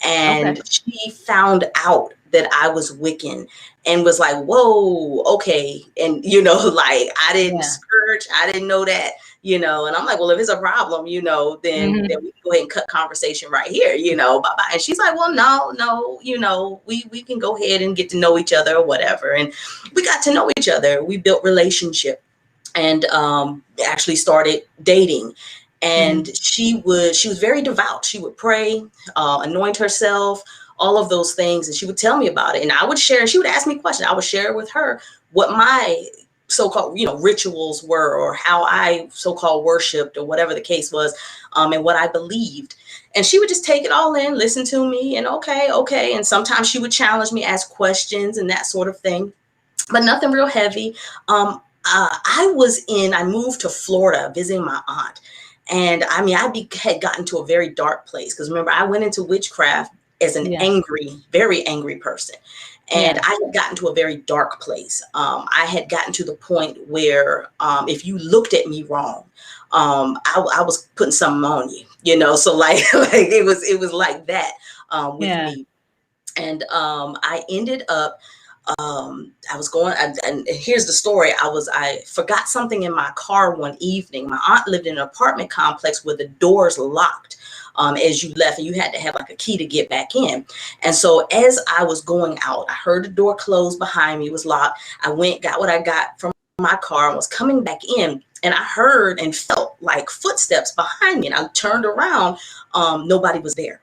and she found out that I was Wiccan and was like, whoa, okay. And, you know, like I didn't scourge, I didn't know that, you know, and I'm like, well, if it's a problem, you know, then we can go ahead and cut conversation right here, you know, bye-bye. And she's like, well, no, you know, we can go ahead and get to know each other or whatever. And we got to know each other. We built relationship and actually started dating. And she was very devout. She would pray, anoint herself, all of those things. And she would tell me about it. And I would share, she would ask me questions. I would share with her what my so-called, you know, rituals were, or how I so-called worshiped, or whatever the case was, and what I believed. And she would just take it all in, listen to me, and okay. And sometimes she would challenge me, ask questions and that sort of thing, but nothing real heavy. I moved to Florida visiting my aunt. And I mean, had gotten to a very dark place, because remember, I went into witchcraft as an very angry person. And I had gotten to a very dark place. I had gotten to the point where if you looked at me wrong, I was putting something on you, you know? So like it was like that with me. And I ended up, I was going, and here's the story. I forgot something in my car one evening. My aunt lived in an apartment complex where the doors locked as you left, and you had to have like a key to get back in. And so as I was going out, I heard the door close behind me. It was locked. I went, got what I got from my car, and was coming back in, and I heard and felt like footsteps behind me. And I turned around, nobody was there.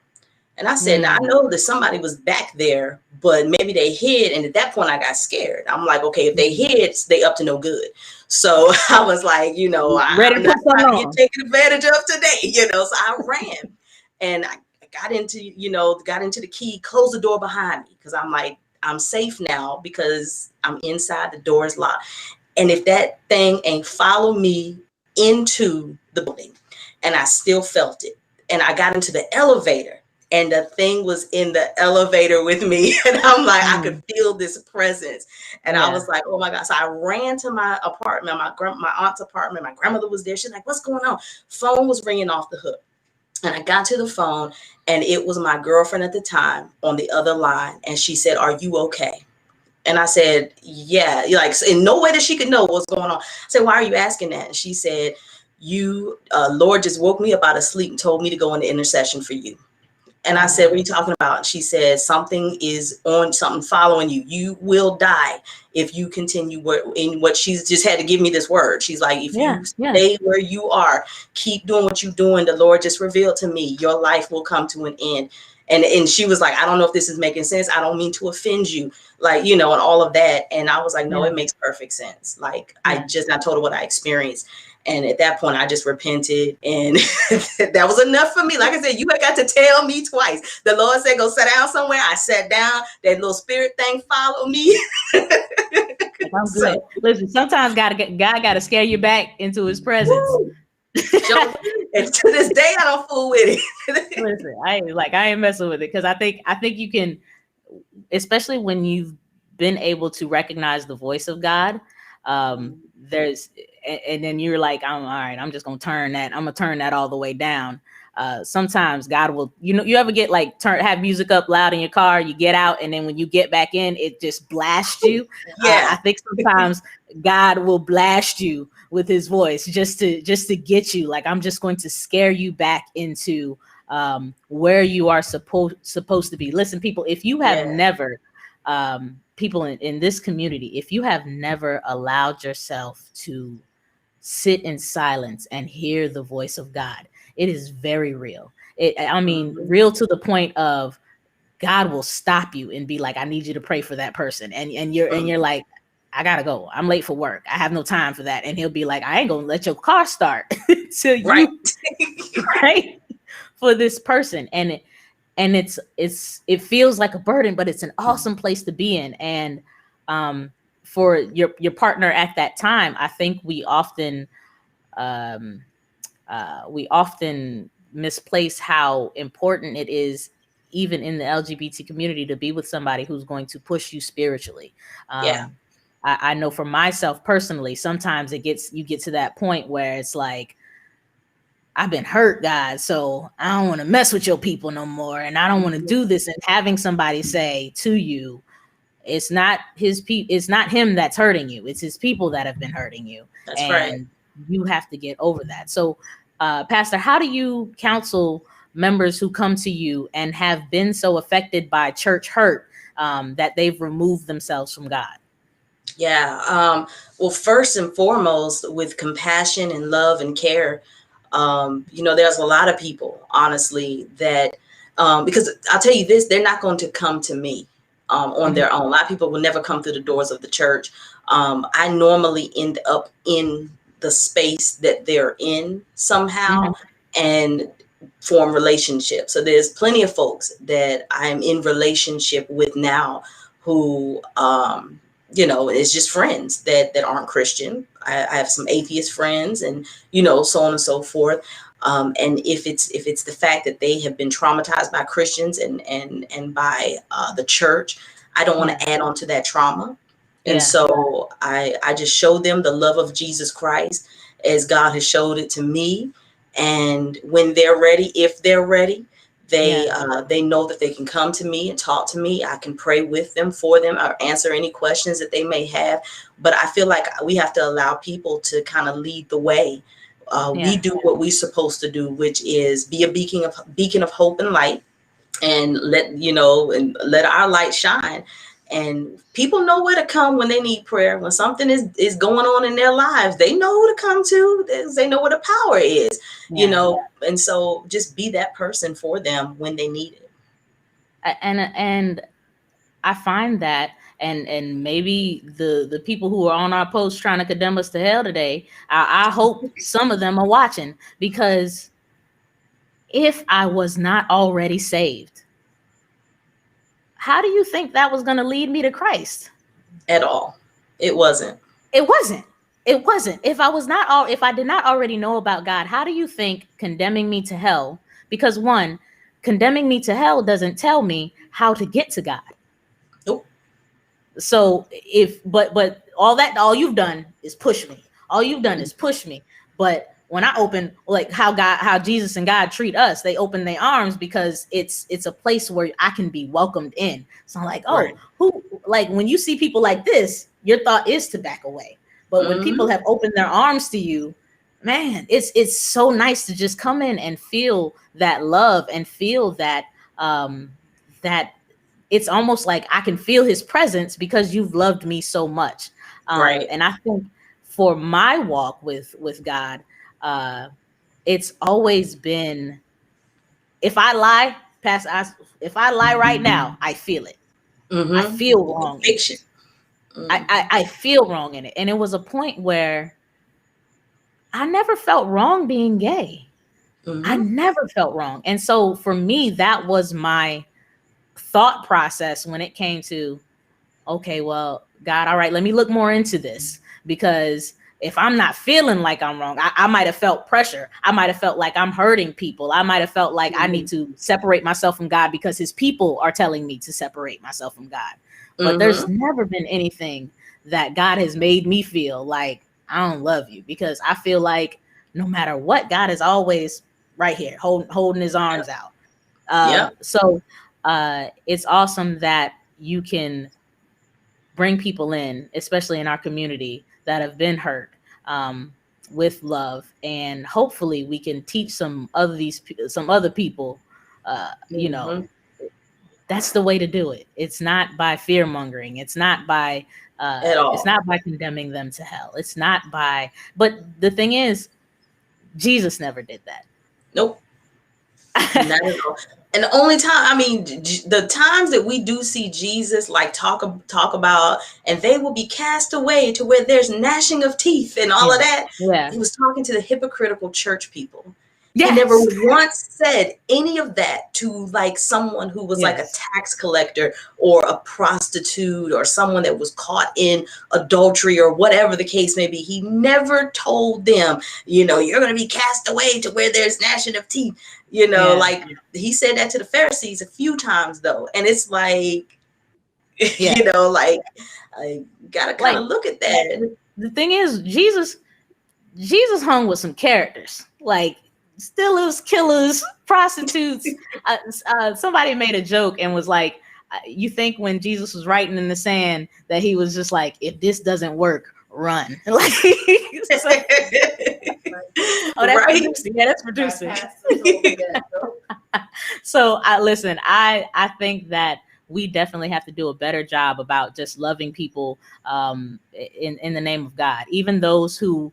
And I said, now I know that somebody was back there, but maybe they hid. And at that point I got scared. I'm like, okay, if they hid, they up to no good. So I was like, you know, I'm not trying to get taken advantage of today, you know. So I ran and I got into the key, closed the door behind me, because I'm like, I'm safe now because I'm inside, the door is locked. And if that thing ain't follow me into the building, and I still felt it. And I got into the elevator, and the thing was in the elevator with me. And I'm like, I could feel this presence. And I was like, oh my God. So I ran to my apartment, my aunt's apartment. My grandmother was there. She's like, what's going on? Phone was ringing off the hook. And I got to the phone, and it was my girlfriend at the time on the other line. And she said, are you okay? And I said, yeah, like in no way that she could know what's going on. I said, why are you asking that? And she said, Lord just woke me up out of sleep and told me to go into intercession for you. And I said, what are you talking about? And she said, something following you. You will die if you continue in what she's just had to give me this word. She's like, if you stay where you are, keep doing what you're doing. The Lord just revealed to me, your life will come to an end. And she was like, I don't know if this is making sense. I don't mean to offend you, like, you know, and all of that. And I was like, no, it makes perfect sense. Like, I told her what I experienced. And at that point, I just repented, and that was enough for me. Like I said, you ain't got to tell me twice. The Lord said, go sit down somewhere. I sat down. That little spirit thing followed me. I'm good. Listen, sometimes God got to scare you back into His presence. And to this day, I don't fool with it. Listen, I ain't messing with it, because I think you can, especially when you've been able to recognize the voice of God. And then you're like, all right, I'm just gonna turn that all the way down. Sometimes God will, you ever get like have music up loud in your car, you get out, and then when you get back in, it just blasts you. I think sometimes God will blast you with His voice just to get you. Like, I'm just going to scare you back into where you are supposed to be. Listen, people, if you have never people in this community, if you have never allowed yourself to sit in silence and hear the voice of God. It is very real. I mean, real to the point of God will stop you and be like, I need you to pray for that person. And you're like, I gotta go. I'm late for work. I have no time for that. And he'll be like, I ain't gonna let your car start till Right. you pray for this person. And it feels like a burden, but it's an awesome place to be in. And for your partner at that time, I think um, we often misplace how important it is, even in the LGBT community, to be with somebody who's going to push you spiritually. Yeah. I know for myself personally, sometimes you get to that point where it's like, I've been hurt, guys, so I don't want to mess with your people no more, and I don't want to do this. And having somebody say to you, it's not it's not him that's hurting you, it's his people that have been hurting you. That's right. And you have to get over that. So Pastor, how do you counsel members who come to you and have been so affected by church hurt that they've removed themselves from God? Yeah. Well, first and foremost, with compassion and love and care, there's a lot of people, honestly, that because I'll tell you this, they're not going to come to me on their own. A lot of people will never come through the doors of the church. I normally end up in the space that they're in somehow and form relationships. So there's plenty of folks that I'm in relationship with now who, it's just friends that aren't Christian. I have some atheist friends, and so on and so forth. And if it's the fact that they have been traumatized by Christians and by the church, I don't want to add on to that trauma. And so I just show them the love of Jesus Christ as God has showed it to me. And when they're ready, if they're ready, they know that they can come to me and talk to me. I can pray with them, for them, or answer any questions that they may have. But I feel like we have to allow people to kind of lead the way. We do what we're supposed to do, which is be a beacon of hope and light, and let our light shine. And people know where to come when they need prayer. When something is going on in their lives, they know who to come to. They know where the power is, and so just be that person for them when they need it. And I find that, and maybe the people who are on our post trying to condemn us to hell today, I hope some of them are watching, because if I was not already saved, how do you think that was going to lead me to Christ? At all. It wasn't. It wasn't. It wasn't. If I did not already know about God, how do you think condemning me to hell? Because one, condemning me to hell doesn't tell me how to get to God. Nope. So but all you've done is push me. All you've done is push me. But when I open, like how Jesus and God treat us, they open their arms, because it's a place where I can be welcomed in. So I'm like, when you see people like this, your thought is to back away. But when people have opened their arms to you, man, it's so nice to just come in and feel that love and feel that that it's almost like I can feel his presence because you've loved me so much. And I think for my walk with God, it's always been, if I lie right now, I feel it. I feel wrong. Fiction. I feel wrong in it. And it was a point where I never felt wrong being gay. I never felt wrong. And so for me, that was my thought process when it came to, okay, well, God, all right, let me look more into this, because if I'm not feeling like I'm wrong, I might have felt pressure. I might have felt like I'm hurting people. I might have felt like I need to separate myself from God because his people are telling me to separate myself from God. But there's never been anything that God has made me feel like I don't love you, because I feel like no matter what, God is always right here, holding his arms out. So it's awesome that you can bring people in, especially in our community, that have been hurt, with love, and hopefully we can teach some other people, that's the way to do it. It's not by fear mongering. It's not by At It's all. not by condemning them to hell. It's not by, but the thing is, Jesus never did that. Nope. Not at all. And the only time, I mean, the times that we do see Jesus like talk about, and they will be cast away to where there's gnashing of teeth and all of that. Yeah. He was talking to the hypocritical church people. He never Yes. once said any of that to like someone who was like a Yes. tax collector or a prostitute or someone that was caught in adultery or whatever the case may be. He never told them, you're going to be cast away to where there's gnashing of teeth. Yeah. Like he said that to the Pharisees a few times though. And it's like, Yeah. like I gotta kind of look at that. The thing is, Jesus hung with some characters, like stealers, killers, prostitutes. Somebody made a joke and was like, you think when Jesus was writing in the sand that he was just like, if this doesn't work, run. Like, so, oh, that's Right? producing. Yeah, that's producing. So I think that we definitely have to do a better job about just loving people in the name of God, even those who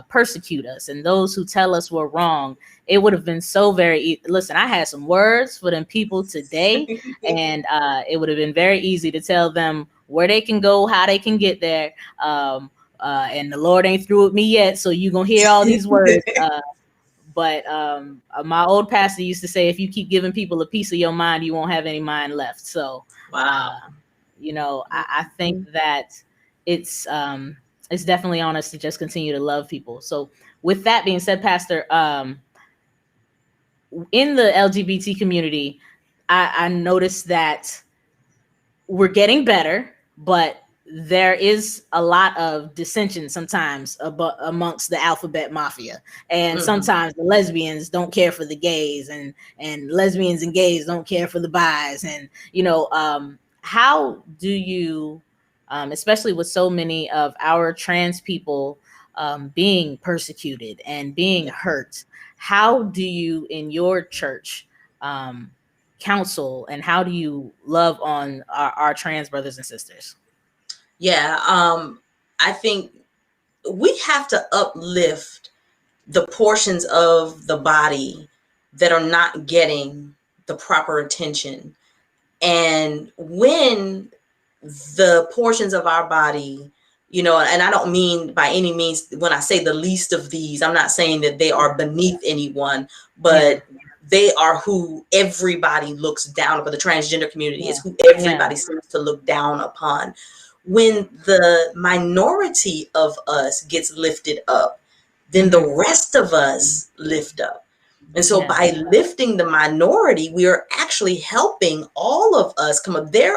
persecute us and those who tell us we're wrong. It would have been so listen, I had some words for them people today, and it would have been very easy to tell them where they can go, how they can get there. And the Lord ain't through with me yet, so you're gonna hear all these words. But my old pastor used to say, if you keep giving people a piece of your mind, you won't have any mind left. So, wow. I think that it's definitely on us to just continue to love people. So with that being said, Pastor, in the LGBT community, I noticed that we're getting better, but there is a lot of dissension sometimes amongst the alphabet mafia, and sometimes the lesbians don't care for the gays, and lesbians and gays don't care for the bis, and how do you, especially with so many of our trans people being persecuted and being hurt, how do you in your church counsel, and how do you love on our trans brothers and sisters? Yeah, I think we have to uplift the portions of the body that are not getting the proper attention. And when the portions of our body, and I don't mean by any means, when I say the least of these, I'm not saying that they are beneath anyone, but they are who everybody looks down upon. The transgender community is who everybody seems to look down upon. When the minority of us gets lifted up, then the rest of us lift up. And so by lifting the minority, we are actually helping all of us come up there.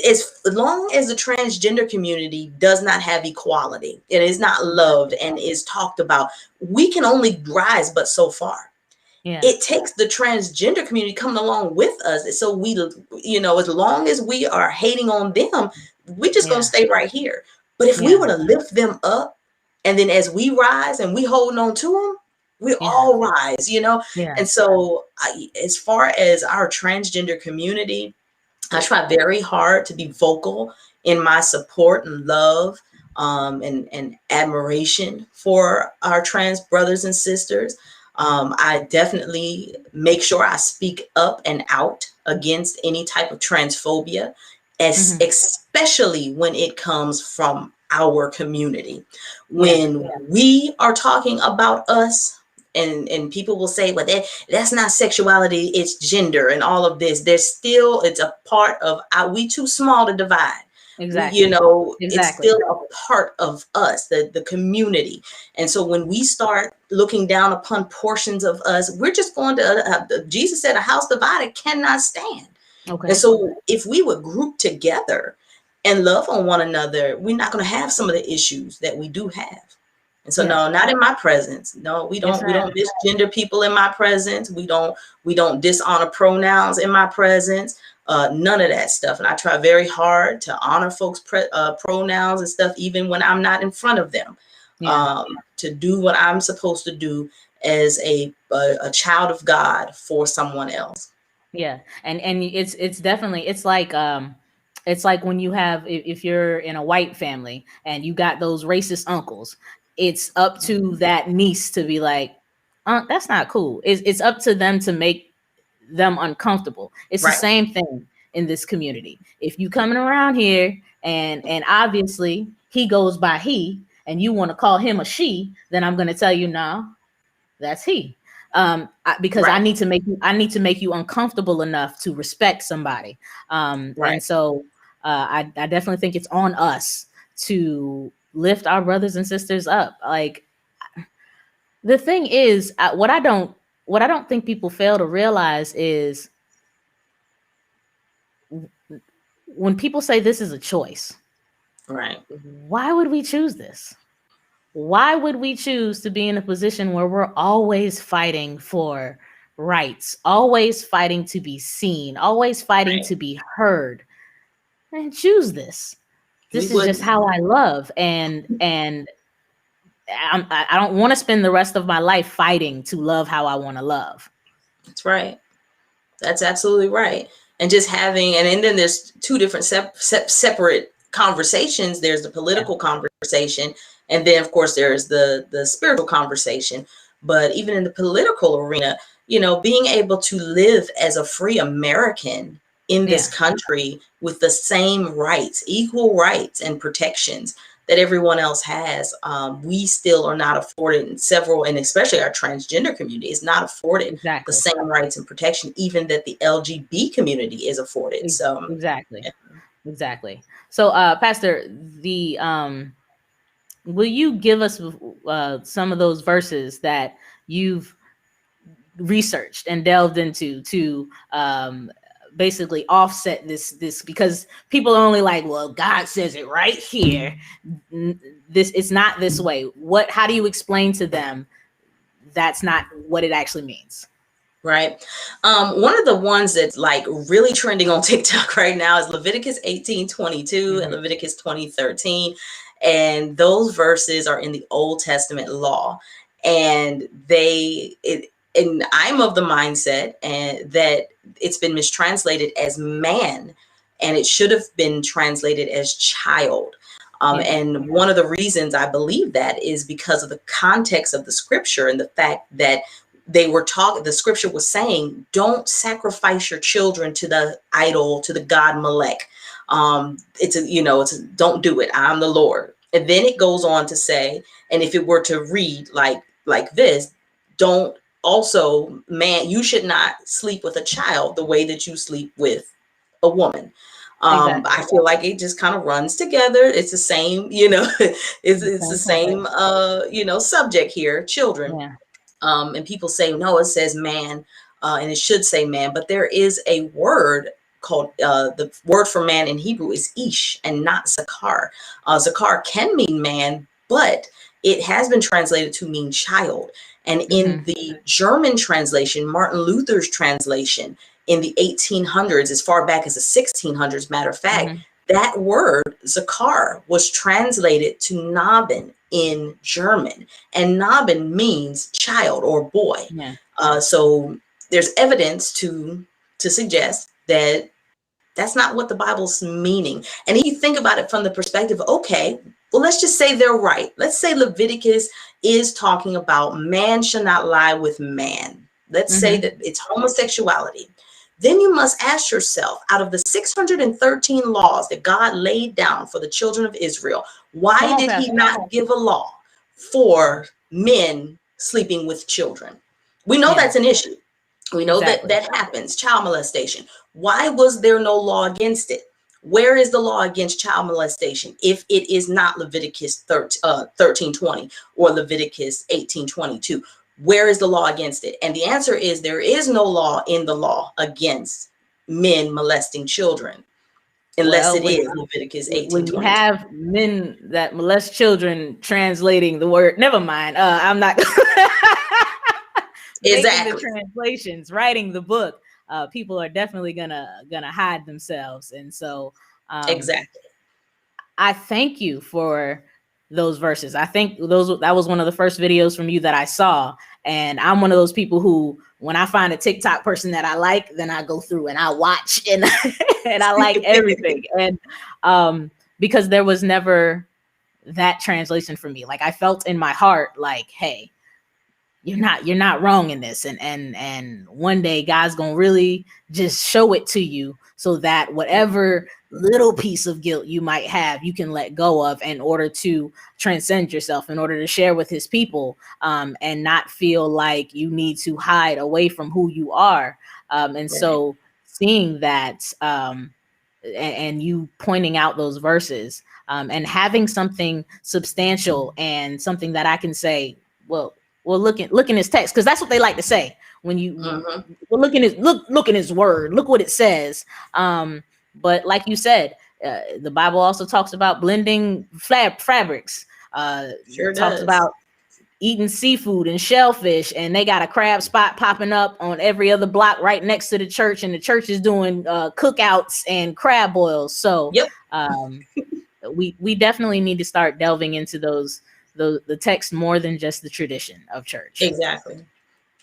As long as the transgender community does not have equality, it is not loved and is talked about, we can only rise but so far. It takes the transgender community coming along with us. So we, as long as we are hating on them, we just gonna stay right here. But if we were to lift them up, and then as we rise and we holding on to them, we all rise, And so as far as our transgender community, I try very hard to be vocal in my support and love and admiration for our trans brothers and sisters. I definitely make sure I speak up and out against any type of transphobia, especially when it comes from our community. When we are talking about us, and people will say, well, that's not sexuality, it's gender and all of this. It's a part of we too small to divide. Exactly. It's still a part of us, the community. And so when we start looking down upon portions of us, we're just going to, Jesus said, a house divided cannot stand. Okay. And so if we would group together and love on one another, we're not going to have some of the issues that we do have. And so no, not in my presence. No, we don't misgender people in my presence. We don't dishonor pronouns in my presence. None of that stuff. And I try very hard to honor folks' pronouns and stuff, even when I'm not in front of them, to do what I'm supposed to do as a child of God for someone else. Yeah. And it's definitely, it's like, It's like when you have, if you're in a white family and you got those racist uncles, it's up to that niece to be like, that's not cool. It's up to them to make them uncomfortable. It's the Right. same thing in this community. If you coming around here and obviously he goes by he and you want to call him a she, then I'm going to tell you, no, that's he. Because Right. I need to make you uncomfortable enough to respect somebody. Right. And so I definitely think it's on us to lift our brothers and sisters up. Like, the thing is, what I don't think people fail to realize is when people say this is a choice, Right. why would we choose this? Why would we choose to be in a position where we're always fighting for rights, always fighting to be seen, always fighting Right. to be heard? And choose this. We This is just wouldn't. how I love, and I don't want to spend the rest of my life fighting to love how I want to love. That's right. That's absolutely right. And just having, and then there's two different separate conversations. There's the Yeah, political conversation, and then of course there's the spiritual conversation. But even in the political arena, being able to live as a free American in this yeah, country with the same rights, equal rights and protections that everyone else has, we still are not afforded in several, and especially our transgender community is not afforded the exactly. same rights and protection even that the LGBT community is afforded. So Exactly. yeah. Exactly. So, Pastor, the will you give us some of those verses that you've researched and delved into to basically offset this, because people are only like, well, God says it right here. This, it's not this way. What? How do you explain to them that's not what it actually means? Right. One of the ones that's like really trending on TikTok right now is Leviticus 18:22 and Hmm. Leviticus 20:13. And those verses are in the Old Testament law. And and I'm of the mindset and that it's been mistranslated as man, and it should have been translated as child. Yeah. And one of the reasons I believe that is because of the context of the scripture and the fact that the scripture was saying, don't sacrifice your children to the idol, to the god Molech. Don't do it. I'm the Lord. And then it goes on to say, and if it were to read like this, don't also, man, you should not sleep with a child the way that you sleep with a woman. Exactly. I feel like it just kind of runs together. It's the same, The it's the same same, context. subject here, children. Yeah. And people say, no, it says man, and it should say man, but there is a word called, the word for man in Hebrew is ish and not zakar. Zakar can mean man, but it has been translated to mean child. And in Hmm. the German translation, Martin Luther's translation in the 1800s, as far back as the 1600s, matter of fact, Hmm. that word zakar was translated to Naben in German, and Nabin means child or boy. Yeah. So there's evidence to suggest that that's not what the Bible's meaning. And if you think about it from the perspective, okay, well, let's just say they're right. Let's say Leviticus is talking about man shall not lie with man. Let's say Hmm. that it's homosexuality. Then you must ask yourself, out of the 613 laws that God laid down for the children of Israel, Come why on, did he Pastor. not give a law for men sleeping with children? We know Yeah. that's an issue. We know that Exactly. that happens, child molestation. Why was there no law against it? Where is the law against child molestation if it is not Leviticus 13:20 or Leviticus 18:22? Where is the law against it? And the answer is there is no law in the law against men molesting children unless Well, it is Leviticus when you 18:22. have men that molest children translating the word, never mind. I'm not making the Exactly. translations, writing the book. People are definitely gonna hide themselves, and so um, Exactly. I thank you for those verses. I think that was one of the first videos from you that I saw. And I'm one of those people who, when I find a TikTok person that I like, then I go through and I watch and and I like everything. And because there was never that translation for me. Like I felt in my heart, like, hey, you're not wrong in this, and one day God's gonna really just show it to you, so that whatever little piece of guilt you might have, you can let go of in order to transcend yourself, in order to share with his people, and not feel like you need to hide away from who you are. And so seeing that, and you pointing out those verses, and having something substantial and something that I can say, well, look in his text, because that's what they like to say when you well, look in his word, look what it says. But like you said, the Bible also talks about blending fabrics. Sure Talks does. about eating seafood and shellfish, and they got a crab spot popping up on every other block right next to the church, and the church is doing cookouts and crab boils. So Yep. We definitely need to start delving into the text more than just the tradition of church. Exactly.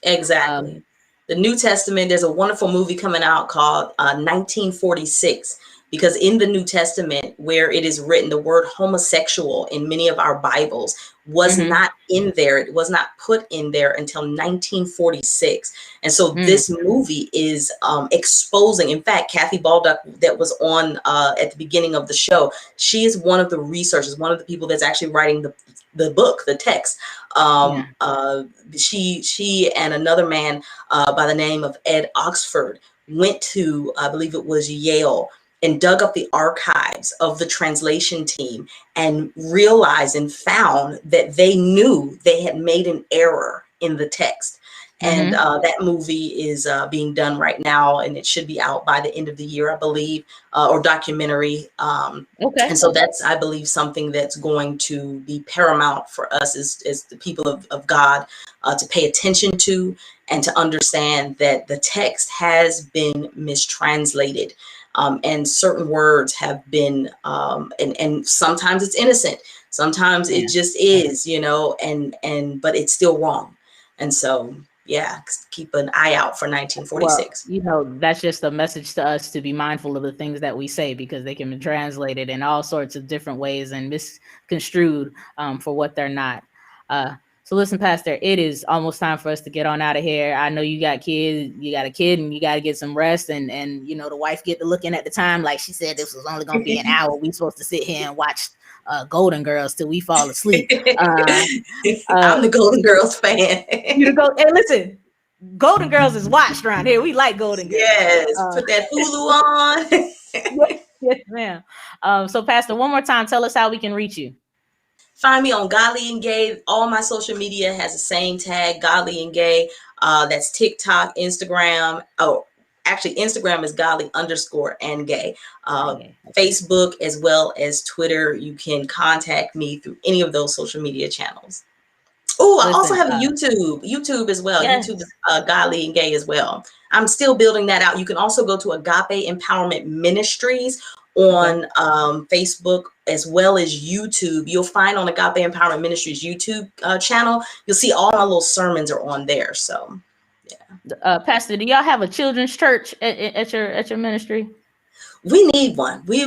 The New Testament, there's a wonderful movie coming out called 1946, because in the New Testament, where it is written, the word homosexual in many of our Bibles was not in there. It was not put in there until 1946. And so this movie is exposing, in fact, Kathy Baldock, that was on at the beginning of the show, she is one of the researchers, one of the people that's actually writing the book, the text. She and another man by the name of Ed Oxford went to, I believe it was Yale, and dug up the archives of the translation team and realized and found that they knew they had made an error in the text. And that movie is being done right now, and it should be out by the end of the year, I believe, or documentary. And so that's, I believe, something that's going to be paramount for us as the people of God to pay attention to, and to understand that the text has been mistranslated. And certain words have been, and sometimes it's innocent, sometimes it just is, but it's still wrong. And so, yeah, keep an eye out for 1946. Well, that's just a message to us to be mindful of the things that we say, because they can be translated in all sorts of different ways and misconstrued for what they're not. So listen, Pastor, it is almost time for us to get on out of here. I know you got a kid, and you got to get some rest, and the wife get to looking at the time, like she said, this was only going to be an hour. We supposed to sit here and watch Golden Girls till we fall asleep. I'm the Golden Girls fan. You go, hey, listen, Golden Girls is watched around here. We like Golden Girls. Yes, put that Hulu on. Yes, ma'am. So, Pastor, one more time, tell us how we can reach you. Find me on Godly and Gay. All my social media has the same tag, Godly and Gay. That's TikTok, Instagram. Oh, actually, Instagram is Godly_and_Gay. Facebook as well as Twitter. You can contact me through any of those social media channels. Oh, I also have a YouTube as well. Yes. YouTube is Godly and Gay as well. I'm still building that out. You can also go to Agape Empowerment Ministries on Facebook as well as YouTube. You'll find on Agape Empowerment Ministries YouTube channel, you'll see all my little sermons are on there. So, yeah. Pastor, do y'all have a children's church at your ministry? We need one. We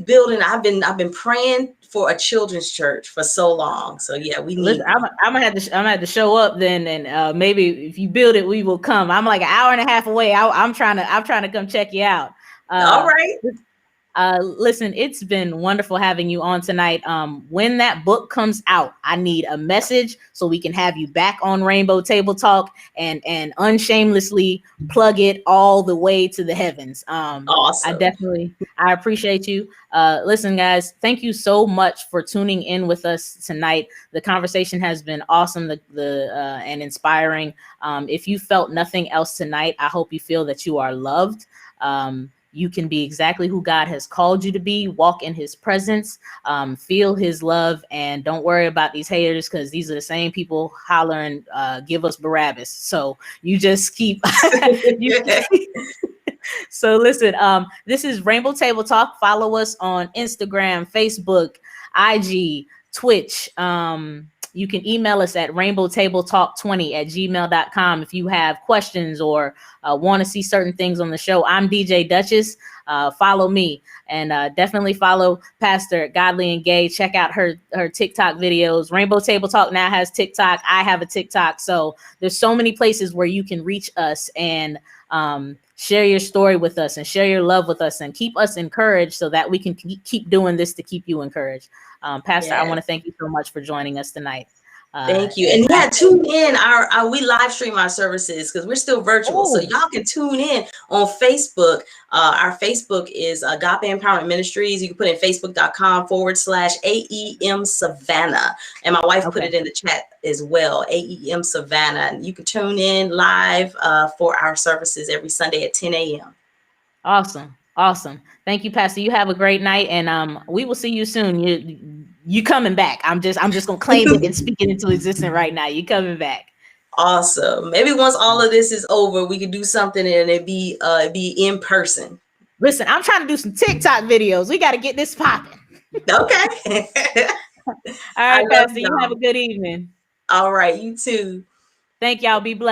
building. I've been praying for a children's church for so long. So yeah, we need. Listen, I'm gonna have to show up then, and maybe if you build it, we will come. I'm like an hour and a half away. I'm trying to come check you out. All right. Listen, it's been wonderful having you on tonight. When that book comes out, I need a message so we can have you back on Rainbow Table Talk and unshamelessly plug it all the way to the heavens. Awesome. I appreciate you. Listen, guys, thank you so much for tuning in with us tonight. The conversation has been awesome, and inspiring. If you felt nothing else tonight, I hope you feel that you are loved. You can be exactly who God has called you to be. Walk in his presence, feel his love, and don't worry about these haters, because these are the same people hollering, give us Barabbas. So you just keep. So listen, this is Rainbow Table Talk. Follow us on Instagram, Facebook, IG, Twitch. You can email us at rainbowtabletalk20@gmail.com if you have questions or want to see certain things on the show. I'm DJ Duchess. Follow me, and definitely follow Pastor Godly and Gay. Check out her TikTok videos. Rainbow Table Talk now has TikTok. I have a TikTok. So there's so many places where you can reach us and share your story with us and share your love with us and keep us encouraged so that we can keep doing this to keep you encouraged. Pastor, I want to thank you so much for joining us tonight. Thank you. And yeah, tune in. We live stream our services because we're still virtual. So y'all can tune in on Facebook. Our Facebook is Agape Empowerment Ministries. You can put in facebook.com/AEM Savannah. And my wife put it in the chat as well, AEM Savannah. And you can tune in live for our services every Sunday at 10 a.m. Awesome. Thank you, Pastor. You have a great night, and we will see you soon. You coming back? I'm just gonna claim it and speak it into existence right now. You coming back? Awesome. Maybe once all of this is over, we can do something and it be in person. Listen, I'm trying to do some TikTok videos. We got to get this popping. Okay. All right, Pastor. You have a good evening. All right. You too. Thank y'all. Be blessed.